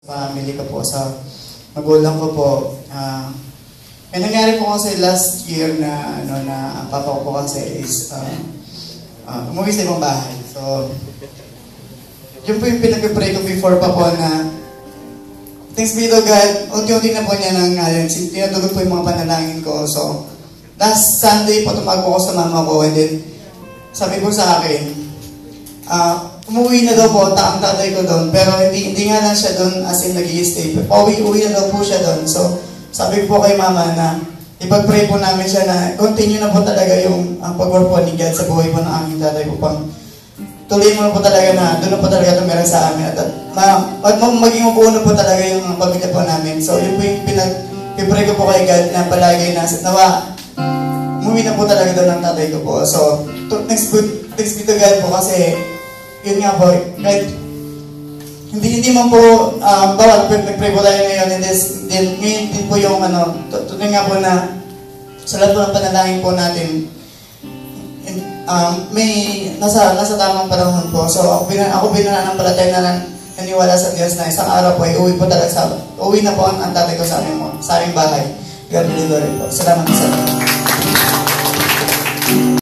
Family ko po, sa magulang ko po. May nangyari po kasi last year na ang papa ko po kasi is umuwi sa ibang bahay. So, yun po yung pinag-pray ko before pa po na thanks be to God, unti-unti na po niya nang tinatugod po yung mga panalangin ko. So, last Sunday po tumawag po ako sa mama ko and then sabi po sa akin, umuwi na daw po ang tatay ko doon, pero hindi nga lang siya doon as in nag-i-stay. Uwi na daw po siya doon. So, sabi po kay mama na ipag-pray po namin siya na continue na po talaga yung pag-work po ni God sa buhay po ng aming tatay po pang tuloy mo na po talaga na doon na po talaga tumira sa amin at maging upuan na po talaga yung pamilya po namin. So, yun po yung pinag-pray ko po kay God na palagi na nawa umuwi na po talaga doon ang tatay ko po. So, thanks be to God po kasi yun nga po, kahit hindi man po bawal, nag-pray po tayo ngayon and ngayon din po yung tunay nga po na sa lahat po ng panalangin po natin may nasa tamang panahon po. So ako binananampalataya na naniwala sa Diyos na isang araw po ay uwi na po ang tatay ko sa aming bahay. God will glory po. Salamat sa